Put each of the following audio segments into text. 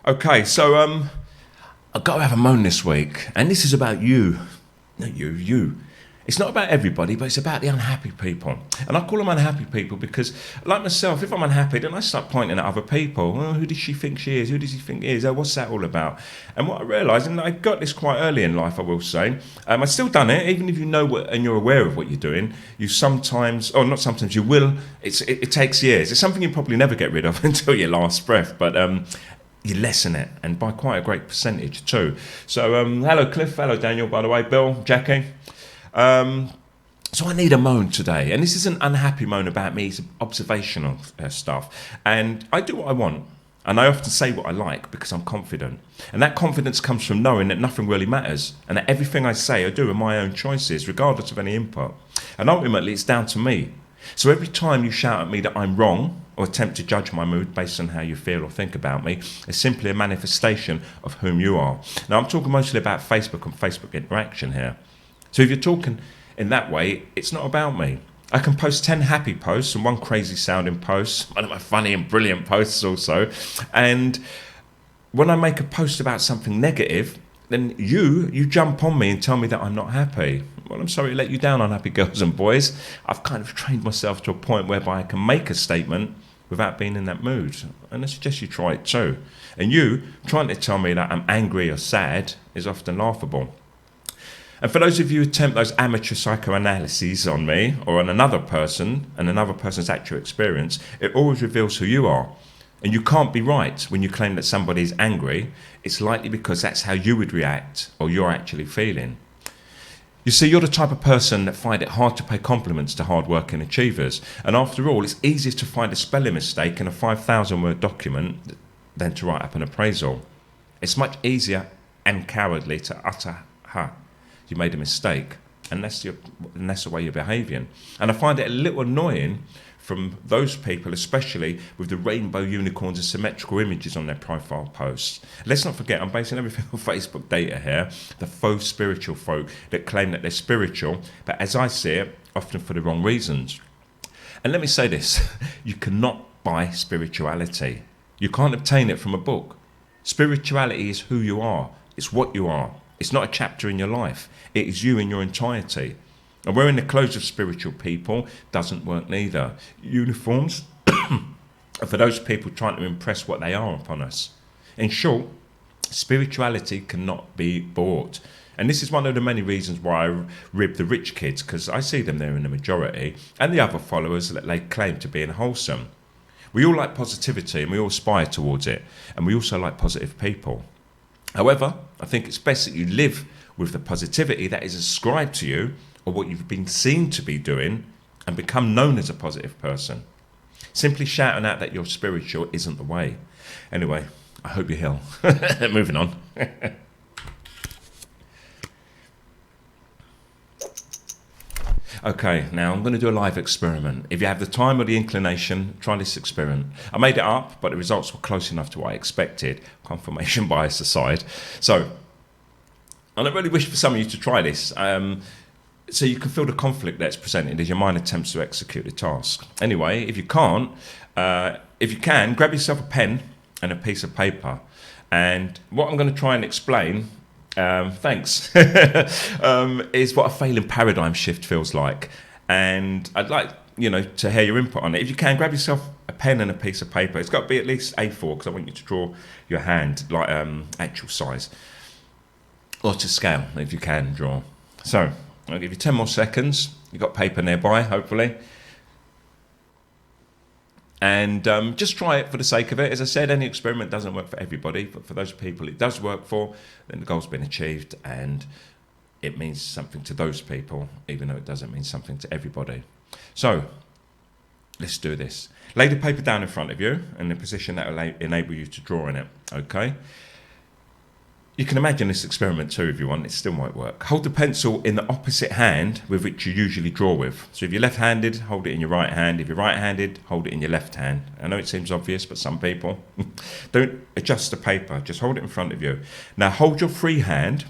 Okay, so I've got to have a moan this week, and this is about you. Not you. It's not about everybody, but it's about the unhappy people. And I call them unhappy people because, like myself, if I'm unhappy, then I start pointing at other people. Oh, who does she think she is? Who does he think he is? Oh, what's that all about? And what I realised, and I got this quite early in life, I will say, I've still done it, even if you know what, and you're aware of what you're doing, you sometimes, or not sometimes, you will, it takes years. It's something you probably never get rid of until your last breath, but you lessen it, and by quite a great percentage too. So hello Cliff, hello Daniel, by the way, Bill, Jackie. So I need a moan today, and this is an unhappy moan about me. It's observational stuff, and I do what I want, and I often say what I like because I'm confident, and that confidence comes from knowing that nothing really matters, and that everything I say I do are my own choices regardless of any input, and ultimately it's down to me. So every time you shout at me that I'm wrong or attempt to judge my mood based on how you feel or think about me, is simply a manifestation of whom you are. Now I'm talking mostly about Facebook and Facebook interaction here. So if you're talking in that way, it's not about me. I can post 10 happy posts and one crazy sounding post, one of my funny and brilliant posts also. And when I make a post about something negative, then you jump on me and tell me that I'm not happy. Well, I'm sorry to let you down, unhappy girls and boys. I've kind of trained myself to a point whereby I can make a statement without being in that mood. And I suggest you try it too. And you trying to tell me that I'm angry or sad is often laughable. And for those of you who attempt those amateur psychoanalyses on me or on another person and another person's actual experience, it always reveals who you are. And you can't be right when you claim that somebody is angry. It's likely because that's how you would react or you're actually feeling. You see, you're the type of person that find it hard to pay compliments to hard-working achievers. And after all, it's easier to find a spelling mistake in a 5,000-word document than to write up an appraisal. It's much easier and cowardly to utter, you made a mistake, and that's the way you're behaving. And I find it a little annoying from those people, especially with the rainbow unicorns and symmetrical images on their profile posts. Let's not forget, I'm basing everything on Facebook data here, the faux spiritual folk that claim that they're spiritual, but as I see it, often for the wrong reasons. And let me say this, you cannot buy spirituality. You can't obtain it from a book. Spirituality is who you are. It's what you are. It's not a chapter in your life. It is you in your entirety. And wearing the clothes of spiritual people doesn't work neither. Uniforms are for those people trying to impress what they are upon us. In short, spirituality cannot be bought. And this is one of the many reasons why I rib the rich kids, because I see them there in the majority, and the other followers that they claim to be unwholesome. We all like positivity and we all aspire towards it. And we also like positive people. However, I think it's best that you live with the positivity that is ascribed to you or what you've been seen to be doing and become known as a positive person. Simply shouting out that you're spiritual isn't the way. Anyway, I hope you heal. Moving on. Okay, now I'm going to do a live experiment. If you have the time or the inclination, try this experiment. I made it up, but the results were close enough to what I expected, confirmation bias aside. So, and I really wish for some of you to try this, so you can feel the conflict that's presented as your mind attempts to execute the task. Anyway, if you can't, if you can, grab yourself a pen and a piece of paper. And what I'm going to try and explain thanks. Is what a failing paradigm shift feels like. And I'd like, to hear your input on it. If you can, grab yourself a pen and a piece of paper. It's got to be at least A4 because I want you to draw your hand like actual size. Or to scale, if you can draw. So, I'll give you 10 more seconds. You've got paper nearby, hopefully. And just try it for the sake of it. As I said, any experiment doesn't work for everybody, but for those people it does work for, then the goal's been achieved and it means something to those people, even though it doesn't mean something to everybody. So, let's do this. Lay the paper down in front of you in a position that will enable you to draw in it, okay? You can imagine this experiment too if you want, it still might work. Hold the pencil in the opposite hand with which you usually draw with. So if you're left-handed, hold it in your right hand. If you're right-handed, hold it in your left hand. I know it seems obvious, but some people don't adjust the paper, just hold it in front of you. Now hold your free hand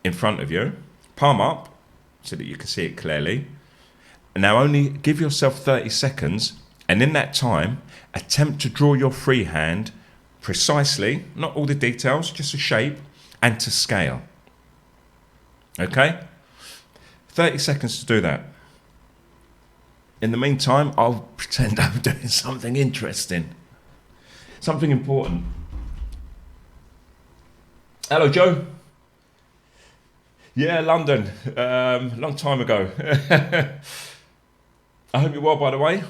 in front of you, palm up so that you can see it clearly. And now only give yourself 30 seconds and in that time, attempt to draw your free hand precisely, not all the details, just a shape, and to scale. Okay? 30 seconds to do that. In the meantime, I'll pretend I'm doing something interesting. Something important. Hello, Joe. Yeah, London. Long time ago. I hope you're well, by the way.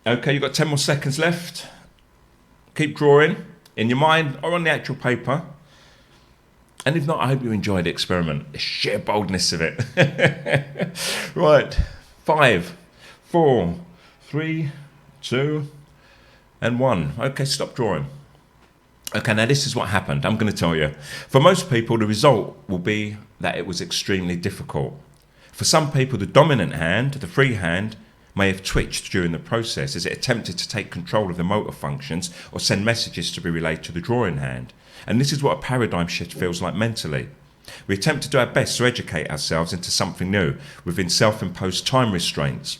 Okay, you've got 10 more seconds left. Keep drawing in your mind or on the actual paper. And if not, I hope you enjoyed the experiment. The sheer boldness of it. Right. 5, 4, 3, 2, and 1. Okay, stop drawing. Okay, now this is what happened. I'm going to tell you. For most people, the result will be that it was extremely difficult. For some people, the dominant hand, the free hand, may have twitched during the process as it attempted to take control of the motor functions or send messages to be relayed to the drawing hand. And this is what a paradigm shift feels like mentally. We attempt to do our best to educate ourselves into something new within self-imposed time restraints.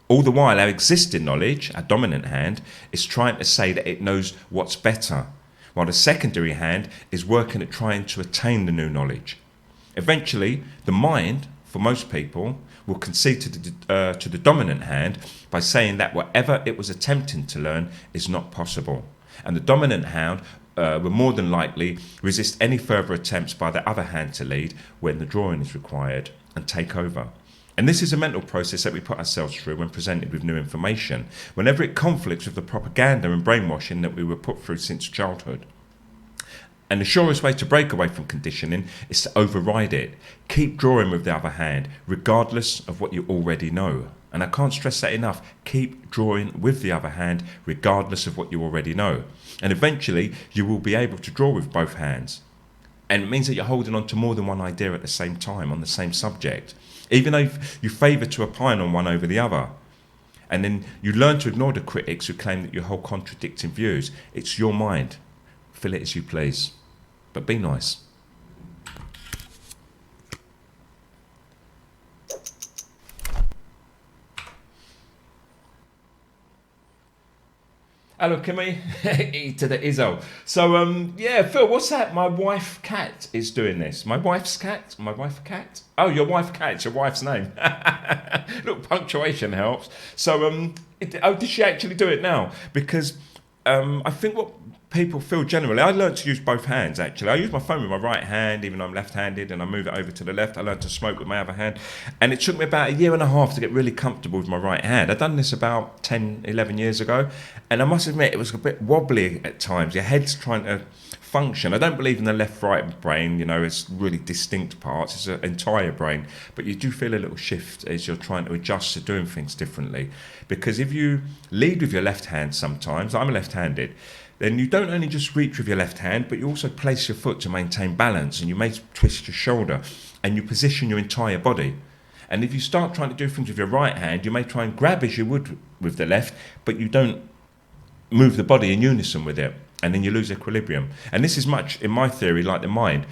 All the while, our existing knowledge, our dominant hand, is trying to say that it knows what's better, while the secondary hand is working at trying to attain the new knowledge. Eventually, the mind, for most people, will concede to the dominant hand by saying that whatever it was attempting to learn is not possible. And the dominant hand will more than likely resist any further attempts by the other hand to lead when the drawing is required and take over. And this is a mental process that we put ourselves through when presented with new information, whenever it conflicts with the propaganda and brainwashing that we were put through since childhood. And the surest way to break away from conditioning is to override it. Keep drawing with the other hand, regardless of what you already know. And I can't stress that enough. Keep drawing with the other hand, regardless of what you already know. And eventually, you will be able to draw with both hands. And it means that you're holding on to more than one idea at the same time on the same subject, even though you favour to opine on one over the other. And then you learn to ignore the critics who claim that you hold contradicting views. It's your mind. Fill it as you please. But be nice. Hello, Kimmy. E to the Izzo. So, yeah, Phil, what's that? My wife Cat is doing this. My wife's cat? My wife Cat? Oh, your wife Cat. It's your wife's name. Look, punctuation helps. So, did she actually do it now? Because I think what people feel generally, I learned to use both hands, actually. I use my phone with my right hand, even though I'm left-handed, and I move it over to the left. I learned to smoke with my other hand. And it took me about 1.5 years to get really comfortable with my right hand. I'd done this about 10, 11 years ago. And I must admit, it was a bit wobbly at times. Your head's trying to function. I don't believe in the left-right brain, you know, it's really distinct parts. It's an entire brain. But you do feel a little shift as you're trying to adjust to doing things differently. Because if you lead with your left hand sometimes, I'm left-handed, then you don't only just reach with your left hand, but you also place your foot to maintain balance, and you may twist your shoulder, and you position your entire body. And if you start trying to do things with your right hand, you may try and grab as you would with the left, but you don't move the body in unison with it, and then you lose equilibrium. And this is much, in my theory, like the mind.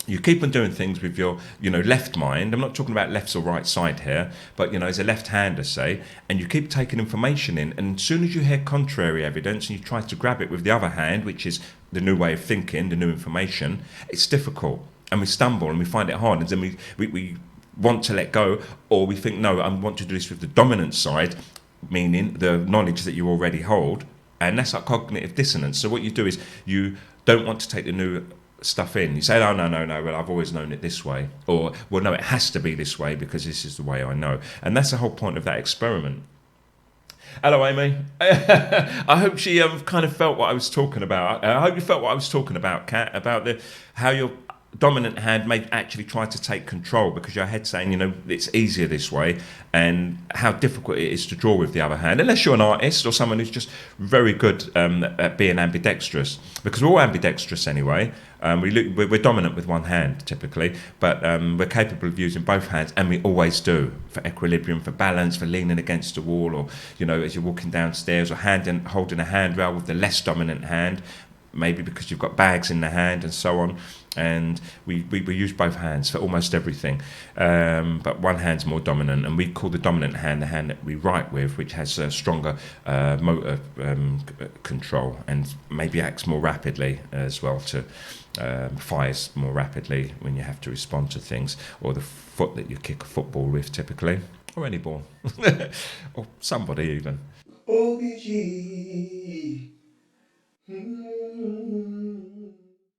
You keep on doing things with your, left mind. I'm not talking about left or right side here, but, as a left-hander, say, and you keep taking information in, and as soon as you hear contrary evidence and you try to grab it with the other hand, which is the new way of thinking, the new information, it's difficult, and we stumble and we find it hard, and then we want to let go, or we think, no, I want to do this with the dominant side, meaning the knowledge that you already hold, and that's like cognitive dissonance. So what you do is you don't want to take the new stuff in. You say, oh, no, well, I've always known it this way. Or, well, no, it has to be this way because this is the way I know. And that's the whole point of that experiment. Hello, Amy. I hope she kind of felt what I was talking about. I hope you felt what I was talking about, Kat, about how your dominant hand may actually try to take control because your head's saying, it's easier this way, and how difficult it is to draw with the other hand, unless you're an artist or someone who's just very good at being ambidextrous, because we're all ambidextrous anyway. We're dominant with one hand typically, but we're capable of using both hands, and we always do, for equilibrium, for balance, for leaning against the wall, or as you're walking downstairs, or holding a handrail with the less dominant hand. maybe because you've got bags in the hand and so on. And we use both hands for almost everything, but one hand's more dominant, and we call the dominant hand the hand that we write with, which has a stronger motor control and maybe acts more rapidly as well, to fires more rapidly when you have to respond to things, or the foot that you kick a football with typically, or any ball, or somebody even. OBG.